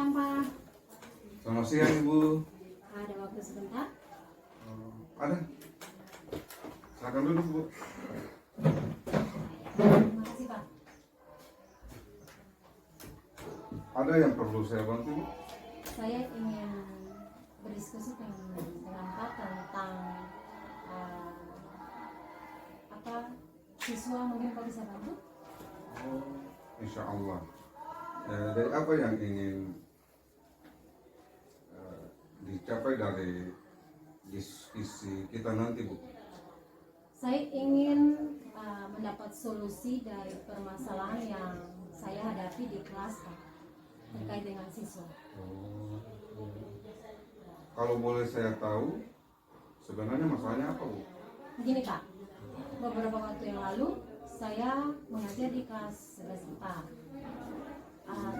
siang, Pak. Selamat siang, Ibu. Ada waktu sebentar? Ada. Silakan duduk, Bu. Terima kasih, Pak. Ada yang perlu saya bantu, Bu? Saya ingin berdiskusi dengan Pak tentang siswa, mungkin Pak bisa bantu? Insya Allah. Dari apa yang ingin dicapai dari diskusi kita nanti, Bu? Saya ingin mendapat solusi dari permasalahan yang saya hadapi di kelas, Pak, terkait dengan siswa. Kalau boleh saya tahu, sebenarnya masalahnya apa, Bu? Begini, Pak, beberapa waktu yang lalu saya mengajar di kelas 11 IPA.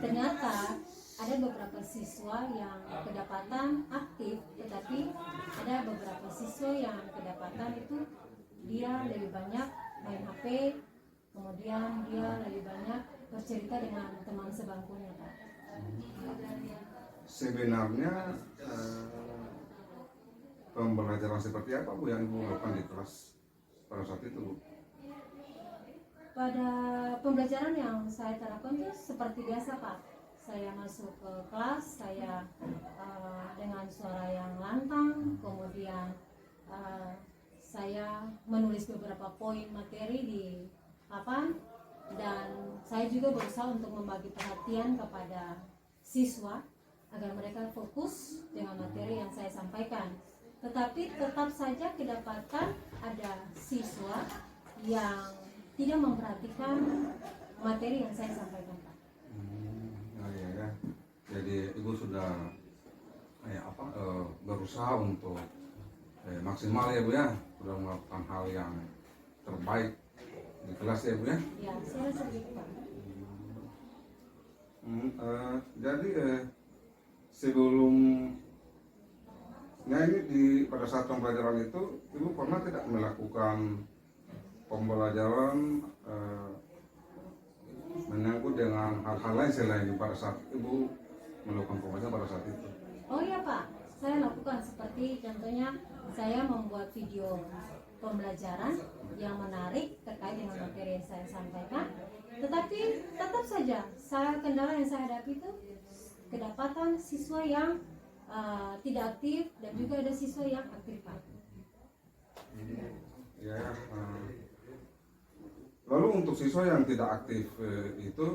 Ternyata ada beberapa siswa yang kedapatan aktif, tetapi ada beberapa siswa yang kedapatan itu dia lebih banyak main HP, kemudian dia lebih banyak bercerita dengan teman sebangkunya, Pak. Sebenarnya pembelajaran seperti apa, Bu, yang Ibu lakukan di kelas pada saat itu, Bu? Pada pembelajaran yang saya terapkan itu seperti biasa, Pak. Saya masuk ke kelas, saya dengan suara yang lantang, kemudian saya menulis beberapa poin materi di papan, dan saya juga berusaha untuk membagi perhatian kepada siswa agar mereka fokus dengan materi yang saya sampaikan. Tetapi tetap saja kedapatan ada siswa yang tidak memperhatikan materi yang saya sampaikan, Pak. Ya. Jadi Ibu sudah berusaha untuk maksimal, ya, Bu, ya, sudah melakukan hal yang terbaik di kelas, ya, Bu, ya. Ya, saya rasa begitu, Pak. Jadi sebelumnya ini pada saat pembelajaran itu Ibu pernah tidak melakukan pembelajaran menyangkut dengan hal-hal lain selain pada saat Ibu melakukan pembelajaran pada saat itu? Oh iya, Pak, saya lakukan seperti contohnya saya membuat video pembelajaran yang menarik terkait dengan materi yang saya sampaikan. Tetapi tetap saja kendala yang saya hadapi itu kedapatan siswa yang tidak aktif dan juga ada siswa yang aktif, Pak. Ya. Lalu untuk siswa yang tidak aktif itu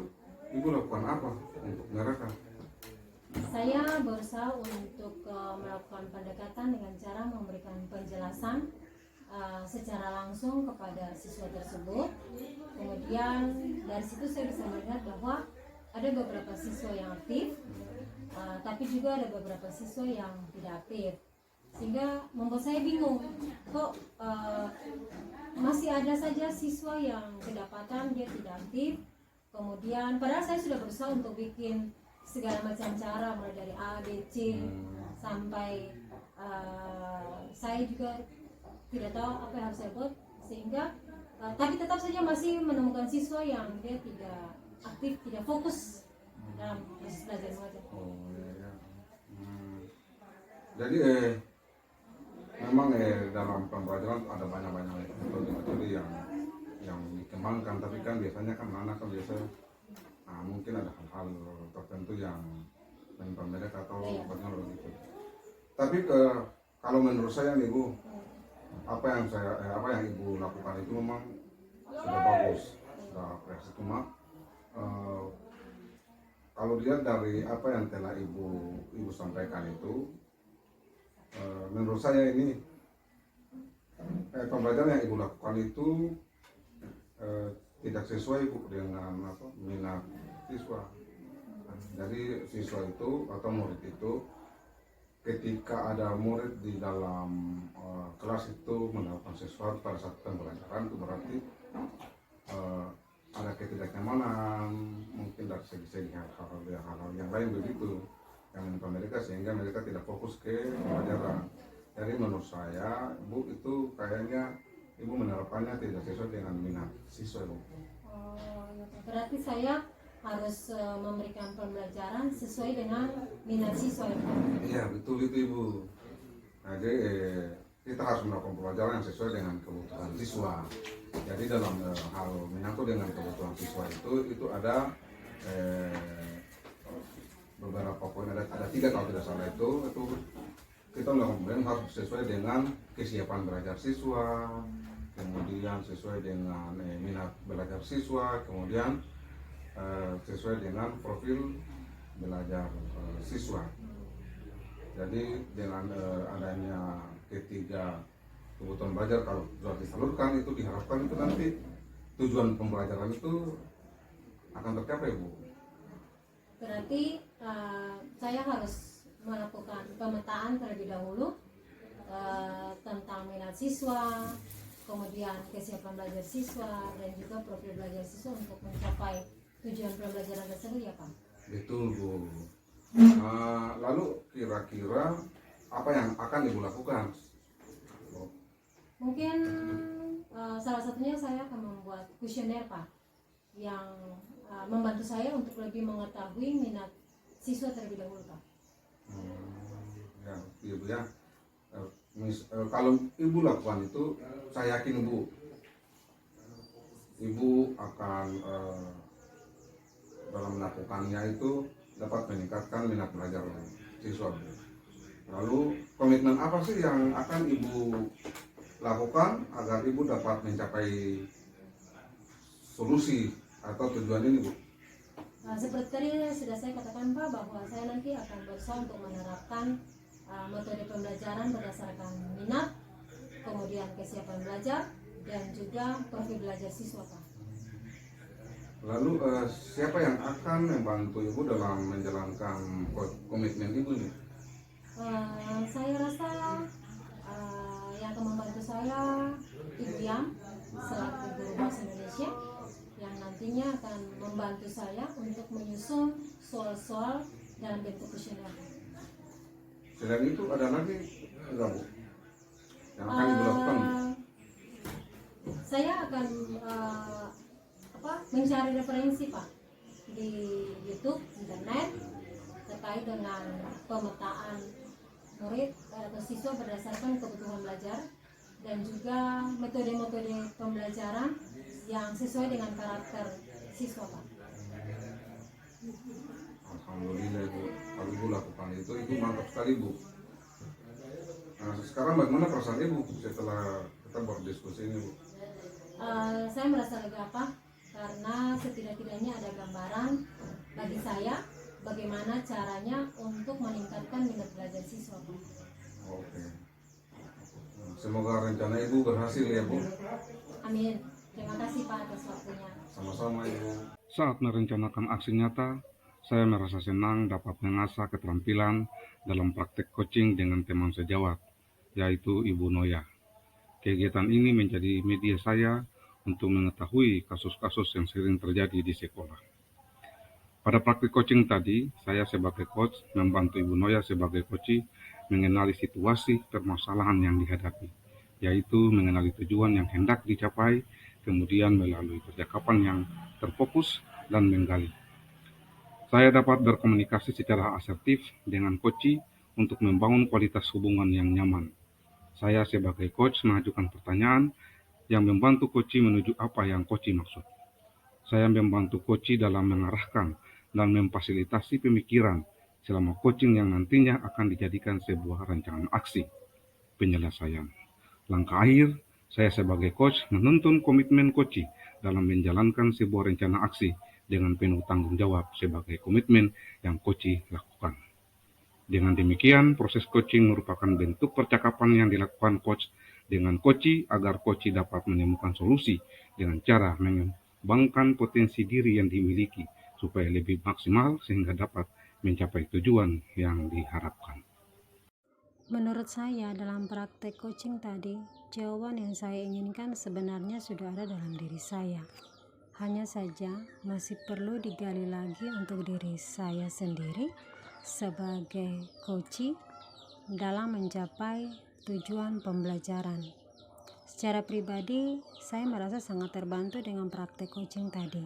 Ibu lakukan apa untuk mereka? Saya berusaha untuk melakukan pendekatan dengan cara memberikan penjelasan secara langsung kepada siswa tersebut. Kemudian dari situ saya bisa melihat bahwa ada beberapa siswa yang aktif, tapi juga ada beberapa siswa yang tidak aktif, sehingga membuat saya bingung, kok masih ada saja siswa yang kedapatan dia tidak aktif. Kemudian padahal saya sudah berusaha untuk bikin segala macam cara, mulai dari A, B, C sampai saya juga tidak tahu apa yang harus saya buat, sehingga tapi tetap saja masih menemukan siswa yang dia tidak aktif, tidak fokus dalam proses belajar mengajar. Jadi memang dalam pembelajaran ada banyak metode yang dikembangkan, tapi kan biasanya kan anak kan biasanya mungkin ada hal-hal tertentu yang menimpa mereka atau bagaimana begitu. Tapi kalau menurut saya nih, Bu, apa yang Ibu lakukan itu memang sudah bagus, sudah prestasi. Cuma kalau dilihat dari apa yang telah Ibu sampaikan itu, menurut saya ini pembelajaran yang Ibu lakukan itu tidak sesuai, Bu, dengan minat siswa. Jadi siswa itu atau murid itu, ketika ada murid di dalam kelas itu melakukan sesuatu pada saat pembelajaran, itu berarti ada ketidaknyamanan, mungkin dari segi hal-hal yang lain begitu yang menimpa mereka, sehingga mereka tidak fokus ke pembelajaran. Jadi menurut saya, Bu, itu kayaknya Ibu menerapkannya tidak sesuai dengan minat siswa, Bu. Oh, berarti saya harus memberikan pembelajaran sesuai dengan minat siswa. Iya betul itu Ibu. Jadi kita harus melakukan pembelajaran yang sesuai dengan kebutuhan siswa. Jadi dalam hal menyangkut dengan kebutuhan siswa itu ada beberapa poin, ada 3 kalau tidak salah itu kita melakukan pembelajaran harus sesuai dengan kesiapan belajar siswa, kemudian sesuai dengan minat belajar siswa, kemudian sesuai dengan profil belajar siswa. Jadi dengan adanya ketiga kebutuhan belajar kalau sudah disalurkan itu diharapkan itu nanti tujuan pembelajaran itu akan tercapai Bu. Berarti saya harus melakukan pemetaan terlebih dahulu tentang minat siswa, kemudian kesiapan belajar siswa, dan juga profil belajar siswa untuk mencapai tujuan pembelajaran tersebut ya Pak? Betul Bu. Lalu kira-kira apa yang akan Ibu lakukan? Mungkin salah satunya saya akan membuat kuesioner Pak, yang membantu saya untuk lebih mengetahui minat siswa terlebih dahulu Pak. Ya, Ibu ya. Kalau Ibu lakukan itu, saya yakin Ibu akan dalam melakukannya itu dapat meningkatkan minat belajar siswa. Lalu komitmen apa sih yang akan Ibu lakukan agar Ibu dapat mencapai solusi atau tujuan ini Bu? Seperti tadi sudah saya katakan Pak, bahwa saya nanti akan berusaha untuk menerapkan metode pembelajaran berdasarkan minat, kemudian kesiapan belajar, dan juga profil belajar siswa Pak. Lalu siapa yang akan membantu Ibu dalam menjalankan komitmen Ibu ini? Saya rasa yang akan membantu saya Ibu Yang selaku guru bahasa Indonesia, yang nantinya akan membantu saya untuk menyusun soal-soal dalam bentuk kuesioner. Selain itu ada lagi enggak Bu yang akan Ibu lakukan? Saya akan mencari referensi Pak di YouTube, internet terkait dengan pemetaan murid atau siswa berdasarkan kebutuhan belajar, dan juga metode-metode pembelajaran yang sesuai dengan karakter siswa Pak. Alhamdulillah Ibu, kalau Ibu lakukan itu mantap sekali Bu. Nah, sekarang bagaimana perasaan Ibu setelah kita berdiskusi ini Bu? Saya merasa lega Pak, karena setidak-tidaknya ada gambaran bagi saya bagaimana caranya untuk meningkatkan minat belajar siswa Pak. Oke. Semoga rencana Ibu berhasil ya Bu. Amin. Terima kasih Pak atas waktunya. Sama-sama Ibu. Saat merencanakan aksi nyata, saya merasa senang dapat mengasah keterampilan dalam praktek coaching dengan teman sejawat, yaitu Ibu Noya. Kegiatan ini menjadi media saya untuk mengetahui kasus-kasus yang sering terjadi di sekolah. Pada praktik coaching tadi, saya sebagai coach membantu Ibu Noya sebagai coach mengenali situasi permasalahan yang dihadapi, yaitu mengenali tujuan yang hendak dicapai, kemudian melalui percakapan yang terfokus dan menggali. Saya dapat berkomunikasi secara asertif dengan coach untuk membangun kualitas hubungan yang nyaman. Saya sebagai coach mengajukan pertanyaan yang membantu coach menuju apa yang coach maksud. Saya membantu coach dalam mengarahkan dan memfasilitasi pemikiran selama coaching yang nantinya akan dijadikan sebuah rancangan aksi penyelesaian. Langkah akhir, saya sebagai coach menuntun komitmen coach dalam menjalankan sebuah rencana aksi dengan penuh tanggung jawab sebagai komitmen yang coach lakukan. Dengan demikian, proses coaching merupakan bentuk percakapan yang dilakukan coach dengan coach agar coach dapat menemukan solusi dengan cara mengembangkan potensi diri yang dimiliki supaya lebih maksimal sehingga dapat mencapai tujuan yang diharapkan. Menurut saya dalam praktek coaching tadi, jawaban yang saya inginkan sebenarnya sudah ada dalam diri saya. Hanya saja masih perlu digali lagi untuk diri saya sendiri sebagai coach dalam mencapai tujuan pembelajaran. Secara pribadi, saya merasa sangat terbantu dengan praktek coaching tadi.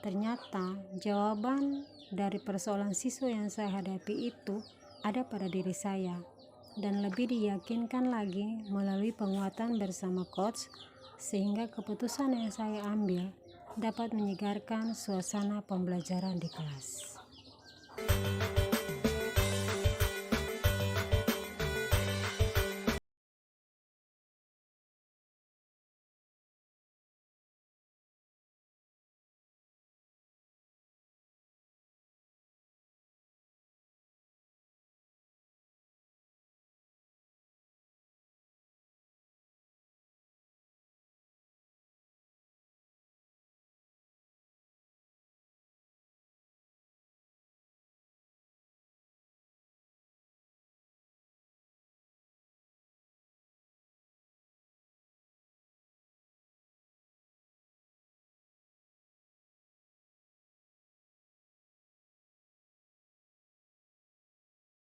ternyata jawaban dari persoalan siswa yang saya hadapi itu ada pada diri saya, dan lebih diyakinkan lagi melalui penguatan bersama coach, sehingga keputusan yang saya ambil dapat menyegarkan suasana pembelajaran di kelas.